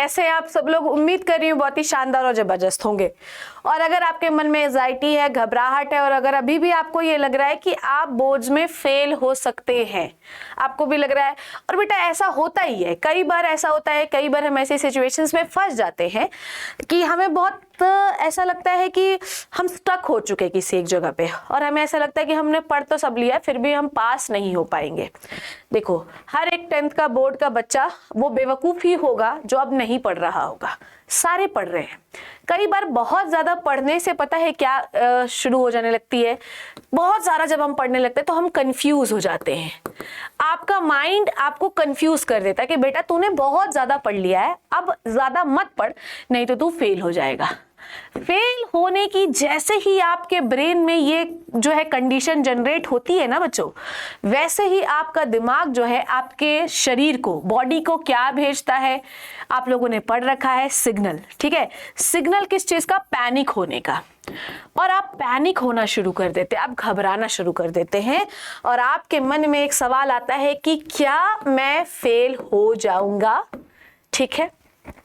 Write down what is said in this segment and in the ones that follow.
कैसे आप सब लोग? उम्मीद कर रही हूँ बहुत ही शानदार और जबरदस्त होंगे। और अगर आपके मन में एंजाइटी है, घबराहट है, और अगर अभी भी आपको ये लग रहा है कि आप बोर्ड्स में फेल हो सकते हैं, आपको भी लग रहा है, और बेटा ऐसा होता ही है, कई बार ऐसा होता है, कई बार हम ऐसी सिचुएशंस में फंस जाते हैं कि हमें बहुत ऐसा लगता है कि हम स्टक हो चुके किसी एक जगह पे, और हमें ऐसा लगता है कि हमने पढ़ तो सब लिया फिर भी हम पास नहीं हो पाएंगे। देखो, हर एक 10th का बोर्ड का बच्चा वो बेवकूफ ही होगा जो अब नहीं पढ़ रहा होगा। सारे पढ़ रहे हैं। कई बार बहुत ज्यादा पढ़ने से पता है क्या शुरू हो जाने लगती है, बहुत सारा जब हम पढ़ने लगते हैं तो हम कंफ्यूज हो जाते हैं। आपका माइंड आपको कंफ्यूज कर देता है कि बेटा तूने बहुत ज्यादा पढ़ लिया है, अब ज्यादा मत पढ़, नहीं तो तू फेल हो जाएगा। फेल होने की जैसे ही आपके ब्रेन में ये जो है कंडीशन जनरेट होती है ना बच्चों, वैसे ही आपका दिमाग जो है आपके शरीर को, बॉडी को क्या भेजता है? आप लोगों ने पढ़ रखा है सिग्नल, ठीक है? सिग्नल किस चीज का? पैनिक होने का। और आप पैनिक होना शुरू कर देते हैं, आप घबराना शुरू कर देते हैं, और आपके मन में एक सवाल आता है कि क्या मैं फेल हो जाऊंगा? ठीक है,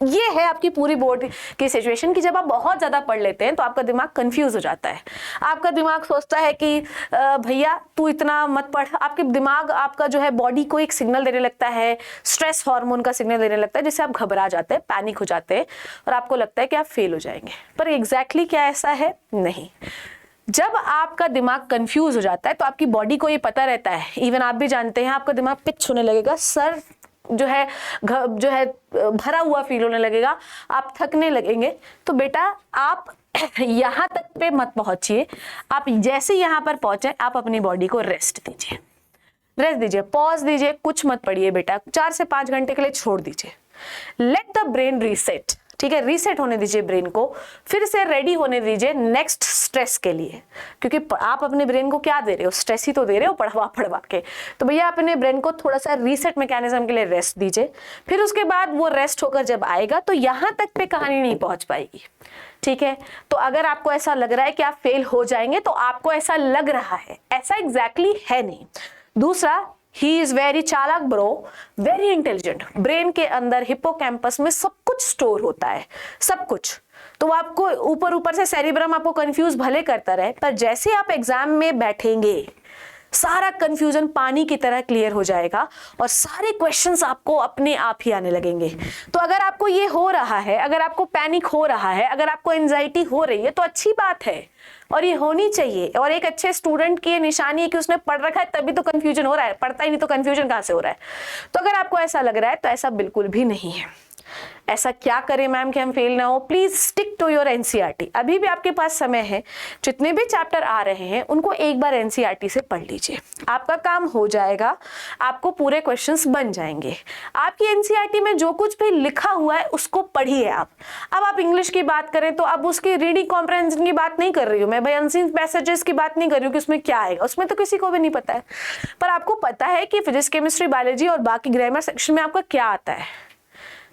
ये है आपकी पूरी बोर्ड की सिचुएशन कि जब आप बहुत ज्यादा पढ़ लेते हैं तो आपका दिमाग कंफ्यूज हो जाता है। आपका दिमाग सोचता है कि भैया तू इतना मत पढ़। आपके दिमाग, आपका जो है बॉडी को एक सिग्नल देने लगता है, स्ट्रेस हार्मोन का सिग्नल देने लगता है, जिससे आप घबरा जाते हैं, पैनिक हो जाते हैं, और आपको लगता है कि आप फेल हो जाएंगे। पर एग्जैक्टली क्या ऐसा है? नहीं। जब आपका दिमाग कंफ्यूज हो जाता है तो आपकी बॉडी को ये पता रहता है, इवन आप भी जानते हैं, आपका दिमाग पिच होने लगेगा, सर जो है भरा हुआ फील होने लगेगा, आप थकने लगेंगे। तो बेटा आप यहाँ तक पे मत पहुंचिए। आप जैसे यहाँ पर पहुंचे, आप अपनी बॉडी को रेस्ट दीजिए, रेस्ट दीजिए, पॉज दीजिए, कुछ मत पढ़िए बेटा, 4 से 5 घंटे के लिए छोड़ दीजिए। लेट द ब्रेन रीसेट, ठीक है? रीसेट होने दीजिए ब्रेन को, फिर से रेडी होने दीजिए नेक्स्ट स्ट्रेस के लिए, क्योंकि आप अपने ब्रेन को क्या दे रहे हो? स्ट्रेस ही तो दे रहे हो पढ़वा पढ़वा के। तो भैया अपने ब्रेन को थोड़ा सा रीसेट मैकेनिज्म के लिए रेस्ट दीजिए। फिर उसके बाद वो रेस्ट होकर जब आएगा तो यहाँ तक पे कहानी नहीं पहुंच पाएगी, ठीक है? तो अगर आपको ऐसा लग रहा है कि आप फेल हो जाएंगे, तो आपको ऐसा लग रहा है, ऐसा एग्जैक्टली है नहीं। दूसरा, ही इज वेरी चालाक ब्रो, वेरी इंटेलिजेंट। ब्रेन के अंदर हिप्पोकैम्पस में सब कुछ स्टोर होता है, सब कुछ। तो आपको ऊपर ऊपर से सेरिब्रम आपको कंफ्यूज भले करता रहे, पर जैसे आप एग्जाम में बैठेंगे सारा कंफ्यूजन पानी की तरह क्लियर हो जाएगा और सारे क्वेश्चंस आपको अपने आप ही आने लगेंगे। तो अगर आपको ये हो रहा है, अगर आपको पैनिक हो रहा है, अगर आपको एंजाइटी हो रही है, तो अच्छी बात है और ये होनी चाहिए। और एक अच्छे स्टूडेंट की ये निशानी है कि उसने पढ़ रखा है, तभी तो कंफ्यूजन हो रहा है, पढ़ता ही नहीं तो कंफ्यूजन कहां से हो रहा है? तो अगर आपको ऐसा लग रहा है तो ऐसा बिल्कुल भी नहीं है। ऐसा क्या करें मैम कि हम फेल ना हो? Please stick to your NCERT. अभी भी आपके पास समय है, जितने भी चैप्टर आ रहे हैं उनको एक बार एनसीईआरटी से पढ़ लीजिए, आपका काम हो जाएगा, आपको पूरे क्वेश्चंस बन जाएंगे। आपकी एनसीईआरटी में जो कुछ भी लिखा हुआ है उसको पढ़िए आप। अब आप इंग्लिश की बात करें तो अब उसकी रीडिंग कॉम्प्रहेंशन की बात नहीं कर रही हूँ मैं भाई, अनसीन पैसेजेस की बात नहीं कर रही हूँ कि उसमें क्या आएगा, उसमें तो किसी को भी नहीं पता है। पर आपको पता है कि फिजिक्स, केमिस्ट्री, बायोलॉजी और बाकी ग्रामर सेक्शन में आपका क्या आता है,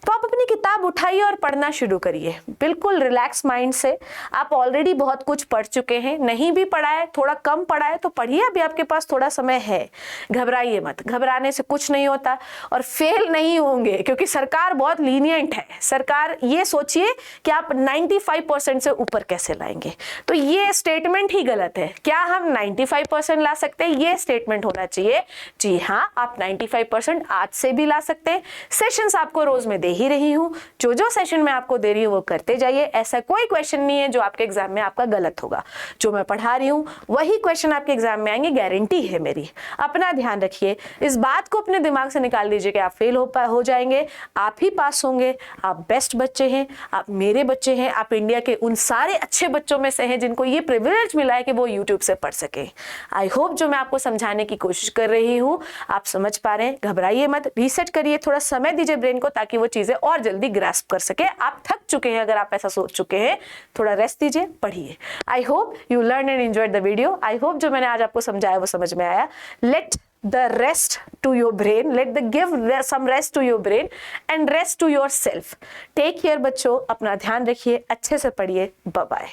तो आप अपनी किताब उठाइए और पढ़ना शुरू करिए बिल्कुल रिलैक्स माइंड से। आप ऑलरेडी बहुत कुछ पढ़ चुके हैं, नहीं भी पढ़ा है, थोड़ा कम पढ़ा है तो पढ़िए, अभी आपके पास थोड़ा समय है। घबराइए मत, घबराने से कुछ नहीं होता और फेल नहीं होंगे क्योंकि सरकार बहुत लीनियंट है। सरकार ये सोचिए कि आप 95% से ऊपर कैसे लाएंगे, तो ये स्टेटमेंट ही गलत है। क्या हम 95% ला सकते हैं? ये स्टेटमेंट होना चाहिए जी हाँ, आप 95% आज से भी ला सकते हैं। सेशंस आपको रोज में ही रही हूं, जो जो सेशन में आपको दे रही हूं वो करते जाइए। ऐसा कोई क्वेश्चन नहीं है जो आपके एग्जाम में आपका गलत होगा। जो मैं पढ़ा रही हूं वही क्वेश्चन आपके एग्जाम में आएंगे, गारंटी है मेरी। अपना ध्यान रखिए, इस बात को अपने दिमाग से निकाल दीजिए कि आप फेल हो जाएंगे, आप ही पास होंगे। आप बेस्ट बच्चे हैं, आप मेरे बच्चे हैं, आप इंडिया के उन सारे अच्छे बच्चों में से हैं जिनको ये प्रिविलेज मिला है कि वो यूट्यूब से पढ़ सके। आई होप जो मैं आपको समझाने की कोशिश कर रही हूँ आप समझ पा रहे हैं। घबराइए मत, रीसेट करिए, थोड़ा समय दीजिए ब्रेन को ताकि वो चीजें और जल्दी ग्रास्प कर सके। आप थक चुके हैं, अगर आप ऐसा सोच चुके हैं, थोड़ा रेस्ट दीजिए, पढ़िए। I hope you learn and enjoyed the video. I hope जो मैंने आज आपको समझाया वो समझ में आया। Let the rest to your brain, let the give some rest to your brain and rest to yourself. Take care बच्चों, अपना ध्यान रखिए, अच्छे से पढ़िए। Bye bye.